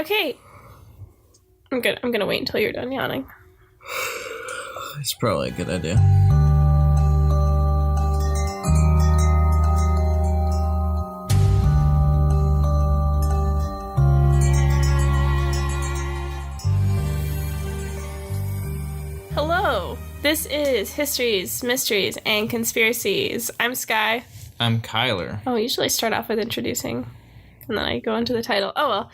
Okay. I'm gonna wait until you're done yawning. It's probably a good idea. Hello. This is Histories, Mysteries, and Conspiracies. I'm Skye. I'm Kyler. Oh, I usually start off with introducing, and then I go into the title. Oh, well.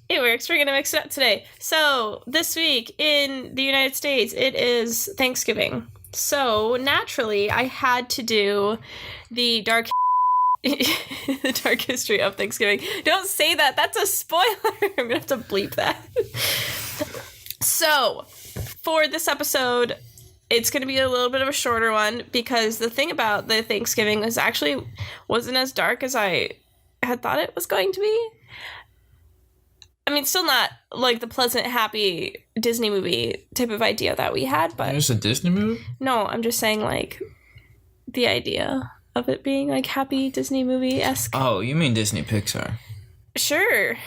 It works. We're going to mix it up today. So, this week in the United States, it is Thanksgiving. So, naturally, I had to do the dark history of Thanksgiving. Don't say that. That's a spoiler. I'm going to have to bleep that. So, for this episode, it's going to be a little bit of a shorter one because the thing about the Thanksgiving was actually wasn't as dark as I had thought it was going to be. I mean, still not like the pleasant, happy Disney movie type of idea that we had, but... There's a Disney movie? No, I'm just saying, like, the idea of it being, like, happy Disney movie-esque. Oh, you mean Disney Pixar? Sure.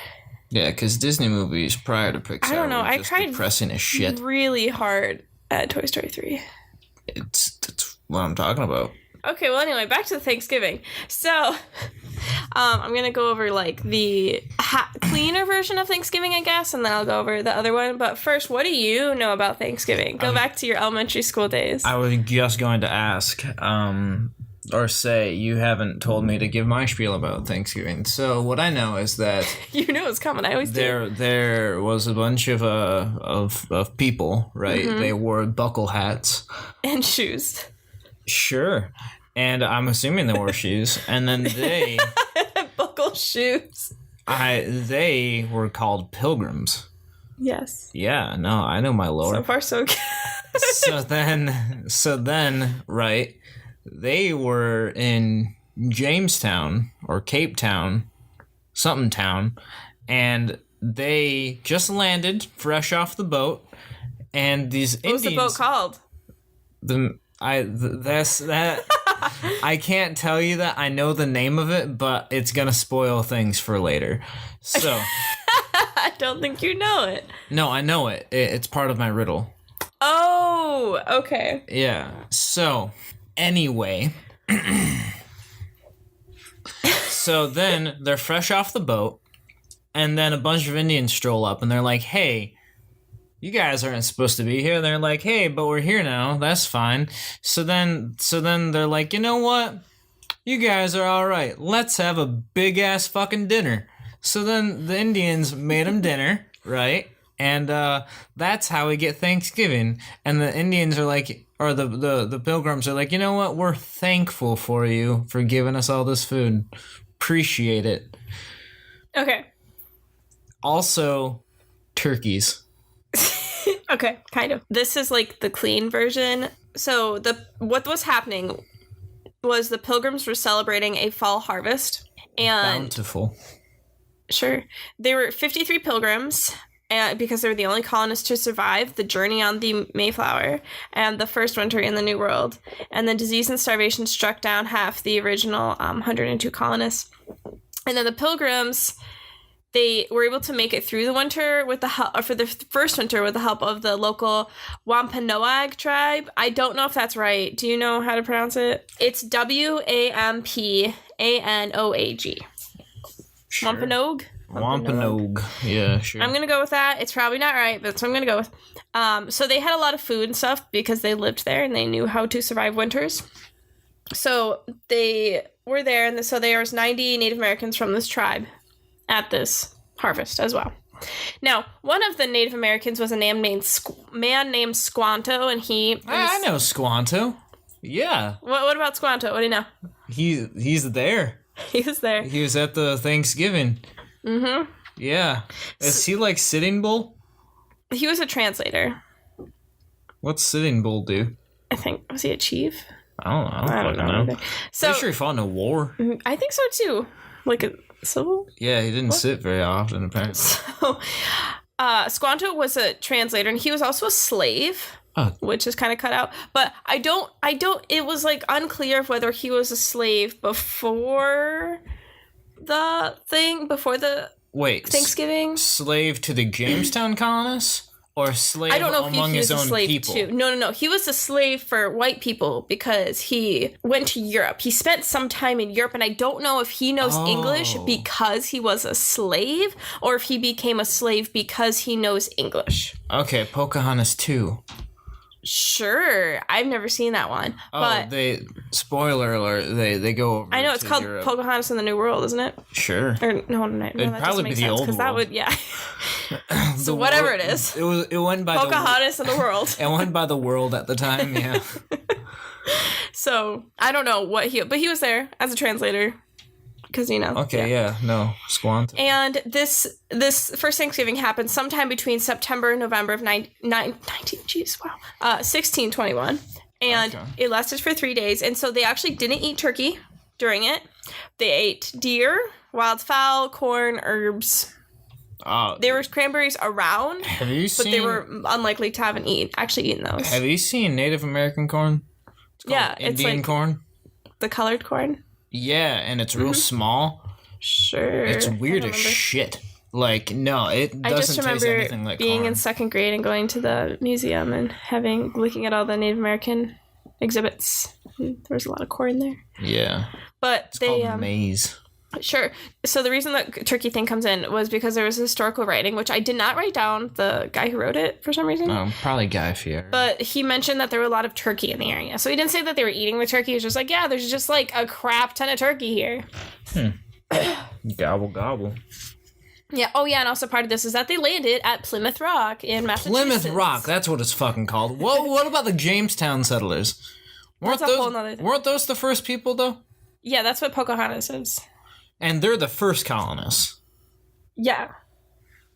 Yeah, because Disney movies prior to Pixar I don't know, were just depressing as shit. Really hard at Toy Story 3. That's what I'm talking about. Okay, well, anyway, back to the Thanksgiving. So... I'm going to go over, like, the cleaner version of Thanksgiving, I guess, and then I'll go over the other one. But first, what do you know about Thanksgiving? Go back to your elementary school days. I was just going to ask, or say, you haven't told me to give my spiel about Thanksgiving. So what I know is that... You knew it was coming. I always do. There was a bunch of people, right? Mm-hmm. They wore buckle hats. And shoes. Sure. And I'm assuming they wore shoes. And then they... Buckle shoes. They were called pilgrims. Yes. Yeah, no, I know my lore. So far, so good. So then, right, they were in Jamestown or Cape Town, something town, and they just landed fresh off the boat, and these Indians... What was the boat called? I can't tell you that. I know the name of it, but it's gonna spoil things for later. So I don't think you know it. No, I know it. It's part of my riddle. Oh, okay. Yeah. So anyway, so then they're fresh off the boat, and then a bunch of Indians stroll up, and they're like, "Hey, you guys aren't supposed to be here." And they're like, "Hey, but we're here now. That's fine." So then they're like, "You know what? You guys are all right. Let's have a big ass fucking dinner." So then the Indians made them dinner, right? And that's how we get Thanksgiving. And the Indians are like, or the Pilgrims are like, "You know what? We're thankful for you for giving us all this food. Appreciate it." Okay. Also, turkeys. Okay, kind of. This is like the clean version. So what was happening was the Pilgrims were celebrating a fall harvest. And bountiful. Sure. There were 53 pilgrims because they were the only colonists to survive the journey on the Mayflower and the first winter in the New World. And then disease and starvation struck down half the original 102 colonists. And then the Pilgrims... They were able to make it through the winter with the help, or for the first winter with the help of the local Wampanoag tribe. I don't know if that's right. Do you know how to pronounce it? It's Wampanoag. Sure. Wampanoag? Wampanoag. Yeah, sure. I'm going to go with that. It's probably not right, but that's what I'm going to go with. So they had a lot of food and stuff because they lived there and they knew how to survive winters. So they were there, and so there was 90 Native Americans from this tribe at this harvest as well. Now, one of the Native Americans was a man named Squanto, and he... I know Squanto. Yeah. What about Squanto? What do you know? He's there. He was there. He was at the Thanksgiving. Mm-hmm. Yeah. Is he like Sitting Bull? He was a translator. What's Sitting Bull do? I think... Was he a chief? I don't know. So, pretty sure he fought in a war. I think so, too. Like a civil? Yeah, he didn't sit very often, apparently. So, Squanto was a translator, and he was also a slave, which is kind of cut out. But I don't, it was, like, unclear of whether he was a slave before the Wait. Thanksgiving. Slave to the Jamestown colonists? Or slave I don't know if among he his was a own slave people? too. No. He was a slave for white people because he went to Europe. He spent some time in Europe, and I don't know if he knows English because he was a slave or if he became a slave because he knows English. Okay, Pocahontas 2. Sure. I've never seen that one. But spoiler alert, they go over I know it's to called Europe. Pocahontas in the New World, isn't it? Sure. Or no, It'd that probably doesn't make be the sense, old that world. would, yeah. So whatever it is. It went by Pocahontas in the world. It went by the world at the time, yeah. So I don't know but he was there as a translator. Because, Okay, yeah, no, squant. And this first Thanksgiving happened sometime between September and November of 1621. And it lasted for 3 days. And so they actually didn't eat turkey during it. They ate deer, wild fowl, corn, herbs. There were cranberries around, but they were unlikely to have actually eaten those. Have you seen Native American corn? It's Indian like corn. The colored corn? Yeah, and it's real small. Sure. It's weird as shit. Like, no, it doesn't taste anything like being corn. in second grade and going to the museum and looking at all the Native American exhibits. There was a lot of corn there. Yeah. But it's called maize. Sure. So the reason that turkey thing comes in was because there was a historical writing, which I did not write down the guy who wrote it for some reason. Probably Guy Fieri. But he mentioned that there were a lot of turkey in the area. So he didn't say that they were eating the turkey. He was just like, yeah, there's just like a crap ton of turkey here. Gobble, gobble. Yeah. Oh, yeah. And also part of this is that they landed at Plymouth Rock in Massachusetts. Plymouth Rock. That's what it's fucking called. What about the Jamestown settlers? Weren't those the first people, though? Yeah, that's what Pocahontas is. And they're the first colonists. Yeah.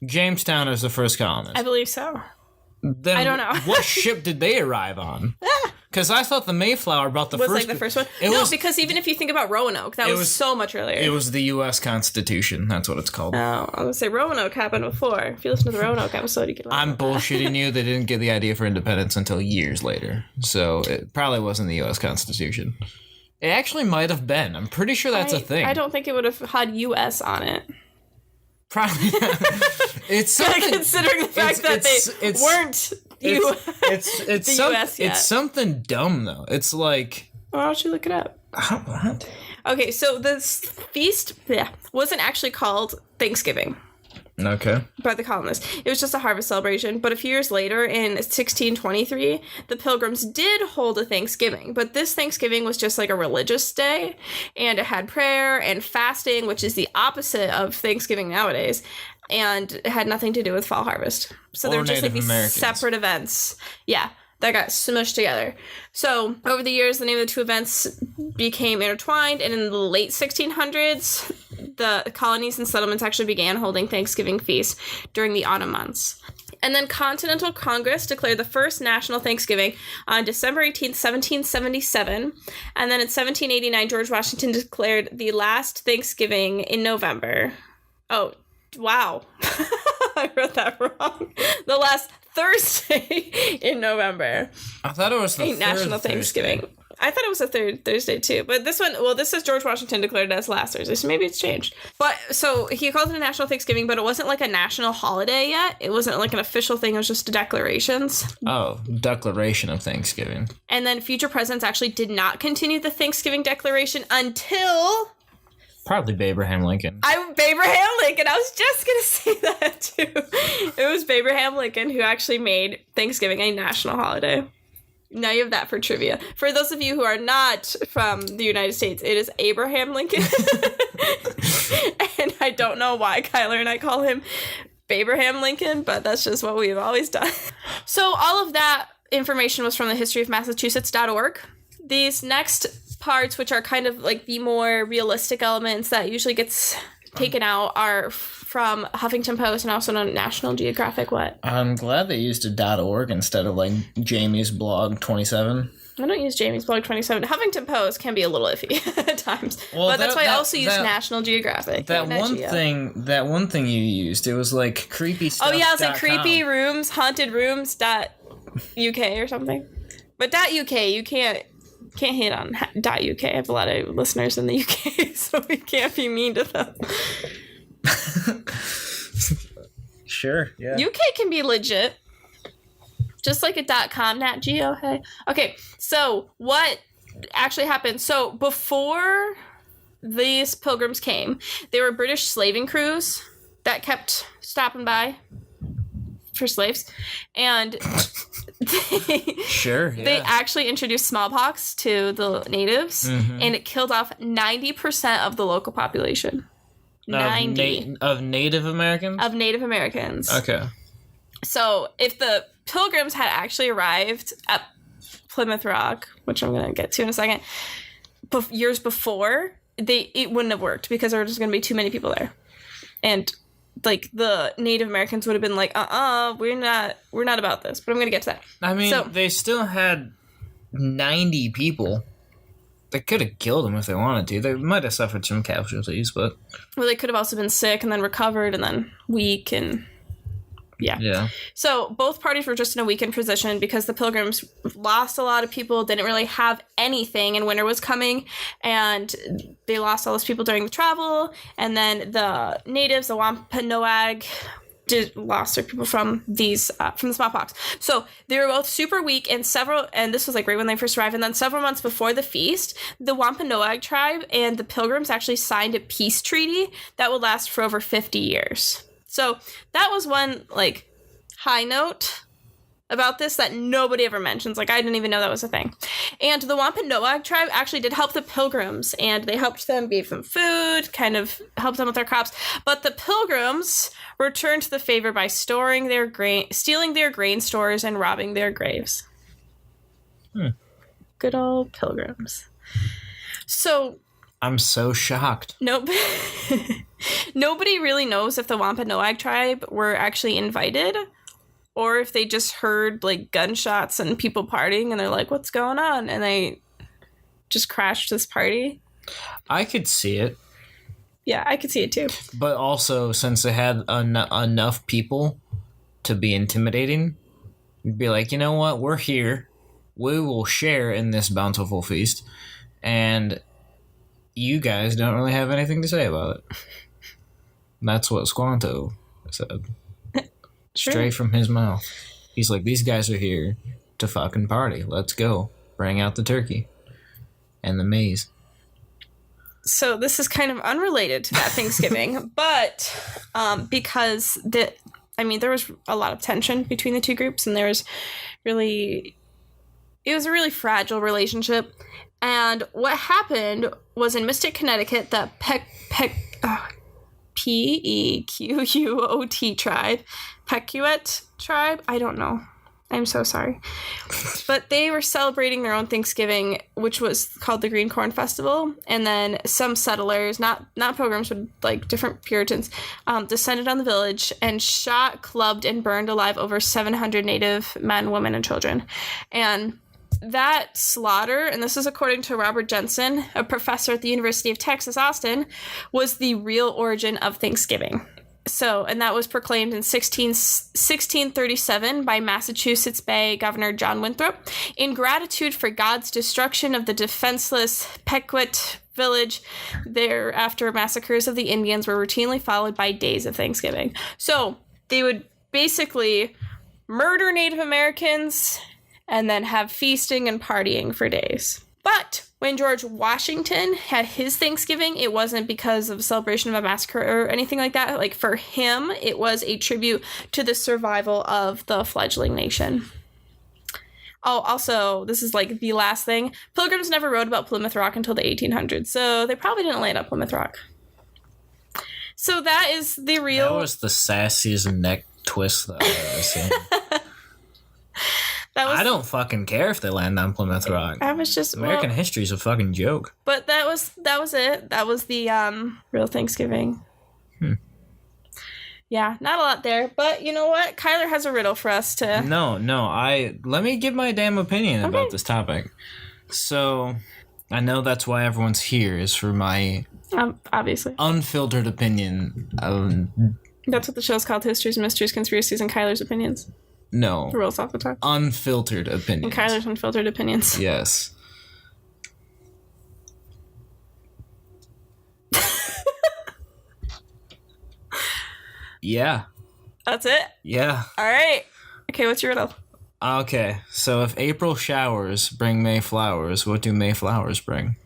Jamestown is the first colonist. I believe so. Then I don't know. What ship did they arrive on? Because I thought the Mayflower brought the first... Was like the first one? Because even if you think about Roanoke, that was so much earlier. It was the U.S. Constitution. That's what it's called. Oh, I was going to say Roanoke happened before. If you listen to the Roanoke episode, you can... I'm bullshitting you. They didn't get the idea for independence until years later. So it probably wasn't the U.S. Constitution. It actually might have been. I'm pretty sure that's a thing. I don't think it would have had U.S. on it. Probably. It's something... Considering the fact that they weren't the U.S. yet. It's something dumb, though. It's like... Why don't you look it up? What? Okay, so this feast wasn't actually called Thanksgiving. Okay. By the colonists. It was just a harvest celebration. But a few years later, in 1623, the Pilgrims did hold a Thanksgiving. But this Thanksgiving was just like a religious day. And it had prayer and fasting, which is the opposite of Thanksgiving nowadays. And it had nothing to do with fall harvest. So they were just like these separate events. Yeah. That got smushed together. So over the years, the name of the two events became intertwined, and in the late 1600s, the colonies and settlements actually began holding Thanksgiving feasts during the autumn months. And then Continental Congress declared the first national Thanksgiving on December 18th, 1777. And then in 1789, George Washington declared the last Thanksgiving in November. Oh, wow. I wrote that wrong. The last Thursday in November. I thought it was the National Thanksgiving. Thursday. I thought it was the third Thursday too. But this one, this says George Washington declared it as last Thursday, so maybe it's changed. But so he called it a National Thanksgiving, but it wasn't like a national holiday yet. It wasn't like an official thing. It was just declarations. Oh, Declaration of Thanksgiving. And then future presidents actually did not continue the Thanksgiving Declaration until... Probably Abraham Lincoln. Abraham Lincoln. I was just going to say that, too. It was Abraham Lincoln who actually made Thanksgiving a national holiday. Now you have that for trivia. For those of you who are not from the United States, it is Abraham Lincoln. And I don't know why Kyler and I call him Abraham Lincoln, but that's just what we've always done. So all of that information was from the historyofmassachusetts.org. These next parts, which are kind of like the more realistic elements that usually gets taken out, are from Huffington Post and also on National Geographic. What? I'm glad they used a .org instead of like Jamie's blog 27. I don't use Jamie's blog 27. Huffington Post can be a little iffy at times, but that's why I also use National Geographic. That one thing you used, it was like creepy stuff. Oh yeah, it's like creepy rooms, haunted rooms.uk or something. But .uk, you can't hit on .uk. I have a lot of listeners in the UK, so we can't be mean to them. Sure. Yeah. UK can be legit. Just like a .com, Nat Geo, hey. Okay, so what actually happened? So before these pilgrims came, there were British slaving crews that kept stopping by for slaves. And they actually introduced smallpox to the natives, and it killed off 90% of the local population. 90. Of Native Americans? Of Native Americans. Okay. So if the pilgrims had actually arrived at Plymouth Rock, which I'm going to get to in a second, years before, it wouldn't have worked because there were just going to be too many people there. And like the Native Americans would have been like, we're not about this. But I'm going to get to that. I mean, they still had 90 people. They could have killed them if they wanted to. They might have suffered some casualties, but... Well, they could have also been sick and then recovered and then weak and... Yeah. So both parties were just in a weakened position because the pilgrims lost a lot of people, didn't really have anything, and winter was coming, and they lost all those people during the travel, and then the natives, the Wampanoag, lost their people from the smallpox. So they were both super weak, and this was like right when they first arrived, and then several months before the feast, the Wampanoag tribe and the pilgrims actually signed a peace treaty that would last for over 50 years. So that was one, like, high note about this that nobody ever mentions. Like, I didn't even know that was a thing. And the Wampanoag tribe actually did help the pilgrims, and they helped them, gave them food, kind of helped them with their crops. But the pilgrims returned the favor by stealing their grain stores, and robbing their graves. Good old pilgrims. So... I'm so shocked. Nope. Nobody really knows if the Wampanoag tribe were actually invited or if they just heard like gunshots and people partying and they're like, what's going on? And they just crashed this party. I could see it. Yeah, I could see it too. But also, since they had enough people to be intimidating, you'd be like, you know what? We're here. We will share in this bountiful feast. And... you guys don't really have anything to say about it. That's what Squanto said. Straight from his mouth. He's like, these guys are here to fucking party. Let's go. Bring out the turkey. And the maize. So this is kind of unrelated to that Thanksgiving, but because there was a lot of tension between the two groups, and it was a really fragile relationship. And what happened was in Mystic, Connecticut, the Pequot tribe, Pequot tribe, I don't know. I'm so sorry. But they were celebrating their own Thanksgiving, which was called the Green Corn Festival. And then some settlers, not pilgrims, but like different Puritans, descended on the village and shot, clubbed, and burned alive over 700 Native men, women, and children. And that slaughter, and this is according to Robert Jensen, a professor at the University of Texas, Austin, was the real origin of Thanksgiving. So, and that was proclaimed in 1637 by Massachusetts Bay Governor John Winthrop in gratitude for God's destruction of the defenseless Pequot village. Thereafter, massacres of the Indians were routinely followed by days of Thanksgiving. So, they would basically murder Native Americans and then have feasting and partying for days. But when George Washington had his Thanksgiving, it wasn't because of a celebration of a massacre or anything like that. Like, for him, it was a tribute to the survival of the fledgling nation. Oh, also, this is like the last thing. Pilgrims never wrote about Plymouth Rock until the 1800s, so they probably didn't land at Plymouth Rock. So that is the real... That was the sassiest neck twist that I've ever seen. I don't fucking care if they land on Plymouth Rock. I was just... American history's a fucking joke. But that was it. That was the real Thanksgiving. Yeah, not a lot there. But you know what? Kyler has a riddle for us to... No. Let me give my damn opinion about this topic. So, I know that's why everyone's here, is for my... obviously. Unfiltered opinion. That's what the show's called, Histories, Mysteries, Conspiracies, and Kyler's Opinions. No. The rolls off the top. Unfiltered opinions. And Kyler's unfiltered opinions. Yes. Yeah. That's it? Yeah. All right. Okay, what's your riddle? Okay, so if April showers bring May flowers, what do May flowers bring?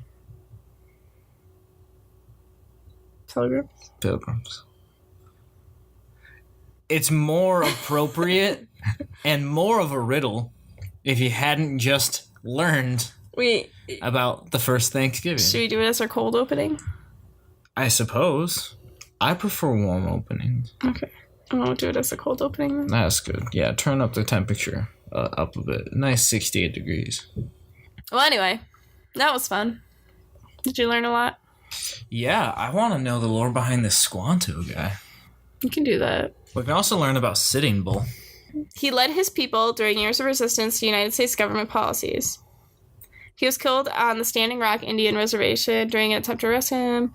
Pilgrims. It's more appropriate and more of a riddle if you hadn't just learned about the first Thanksgiving. Should we do it as our cold opening? I suppose. I prefer warm openings. Okay. I won't do it as a cold opening then. That's good. Yeah, turn up the temperature up a bit. Nice 68 degrees. Well, anyway, that was fun. Did you learn a lot? Yeah, I want to know the lore behind this Squanto guy. You can do that. We can also learn about Sitting Bull. He led his people during years of resistance to United States government policies. He was killed on the Standing Rock Indian Reservation during an attempt to arrest him.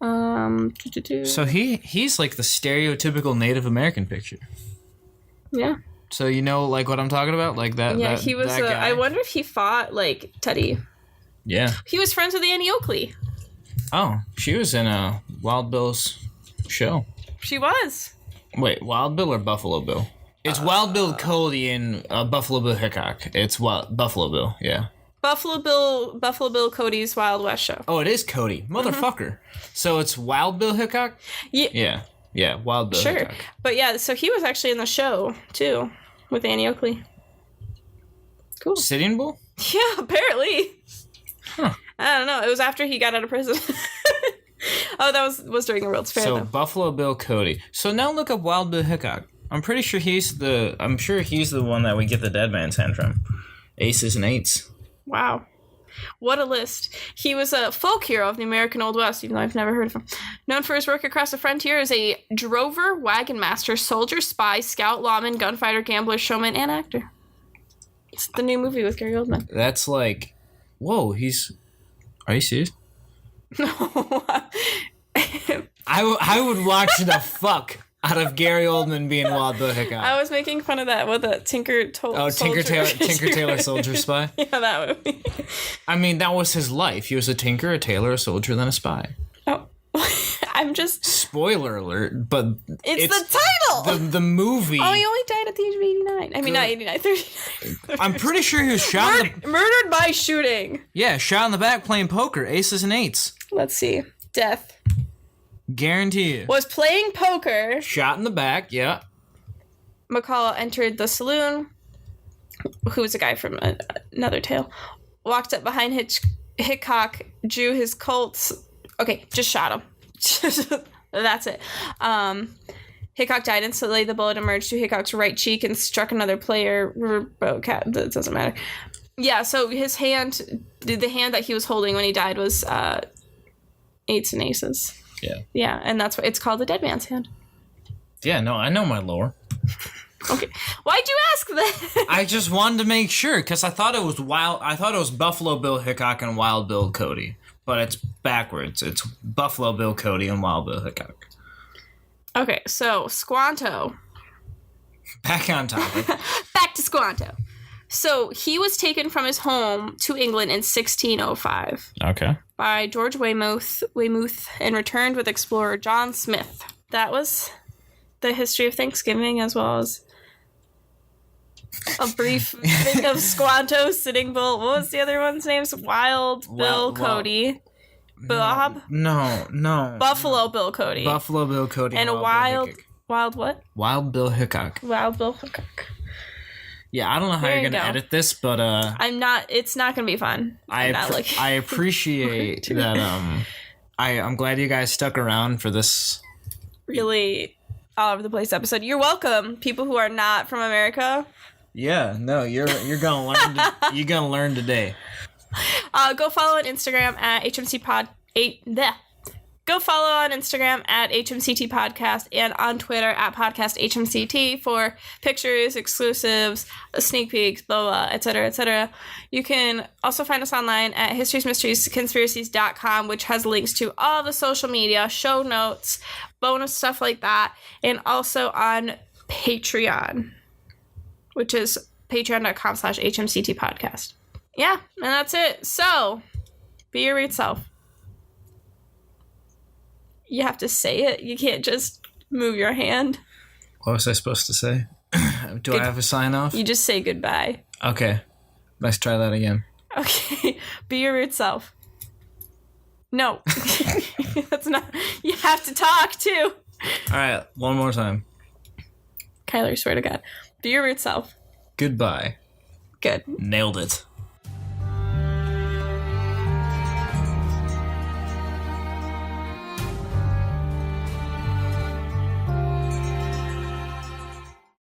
So he's like the stereotypical Native American picture. Yeah. So you know like what I'm talking about? Like that. Yeah, he was. That guy. I wonder if he fought like Teddy. Yeah. He was friends with Annie Oakley. Oh, she was in Wild Bill's show. She was. Wait, Wild Bill or Buffalo Bill? It's Wild Bill Cody and Buffalo Bill Hickok. It's Buffalo Bill, yeah. Buffalo Bill Cody's Wild West show. Oh, it is Cody. Motherfucker. So it's Wild Bill Hickok? Yeah. Yeah, Wild Bill Hickok. Sure. But yeah, so he was actually in the show, too, with Annie Oakley. Cool. Sitting Bull? Yeah, apparently. Huh. I don't know. It was after he got out of prison. Oh, that was during the World's Fair, So though. Buffalo Bill Cody. So now look up Wild Bill Hickok. I'm sure he's the one that we get the Dead Man's Hand from. Aces and Eights. Wow. What a list. He was a folk hero of the American Old West, even though I've never heard of him. Known for his work across the frontier as a drover, wagon master, soldier, spy, scout, lawman, gunfighter, gambler, showman, and actor. It's the new movie with Gary Oldman. That's like, whoa, are you serious? No. I would watch the fuck out of Gary Oldman being Wild Bill Hickok. I was making fun of that with a Tinker Tailor Soldier Spy? Yeah, that movie. I mean, that was his life. He was a tinker, a tailor, a soldier, then a spy. Oh. I'm just... Spoiler alert, but... It's the title! The movie... Oh, he only died at the age of 89. I mean, not 89, 39. I'm pretty sure he was shot Murdered by shooting. Yeah, shot in the back playing poker, aces and eights. Let's see. Death. Guarantee you. Was playing poker. Shot in the back, yeah. McCall entered the saloon, who was a guy from another tale, walked up behind Hickok, drew his Colts. Okay, just shot him. That's it. Hickok died instantly. The bullet emerged to Hickok's right cheek and struck another player. That doesn't matter. Yeah, so his hand, the hand that he was holding when he died was eights and aces. Yeah. Yeah, and that's why it's called the dead man's hand. Yeah, no, I know my lore. Okay. Why'd you ask that? I just wanted to make sure, because I thought it was Buffalo Bill Hickok and Wild Bill Cody. But it's backwards. It's Buffalo Bill Cody and Wild Bill Hickok. Okay, so Squanto. Back on topic. Back to Squanto. So he was taken from his home to England in 1605. Okay. By George Weymouth and returned with explorer John Smith. That was the history of Thanksgiving, as well as a brief thing of Squanto, Sitting Bull. What was the other one's name? Wild Bill Cody. Bob? No. Buffalo Bill Cody. Buffalo Bill Cody. And Wild what? Wild Bill Hickok. Wild Bill Hickok. Yeah, I don't know how you're gonna edit this, but it's not gonna be fun. I appreciate that. I'm glad you guys stuck around for this really all over the place episode. You're welcome, people who are not from America. Yeah, no, you're gonna learn. You're gonna learn today. Go follow on Instagram at Go follow on Instagram at HMCT Podcast and on Twitter at Podcast HMCT for pictures, exclusives, sneak peeks, blah, blah, etc., etc. You can also find us online at historiesmysteriesconspiracies.com, which has links to all the social media, show notes, bonus stuff like that, and also on Patreon, which is patreon.com/HMCT Podcast. Yeah, and that's it. So, be your real self. You have to say it. You can't just move your hand. What was I supposed to say? Do I have a sign off? You just say goodbye. Okay. Let's try that again. Okay. Be your root self. No. That's not... You have to talk, too. All right. One more time. Kyler, swear to God. Be your root self. Goodbye. Good. Nailed it.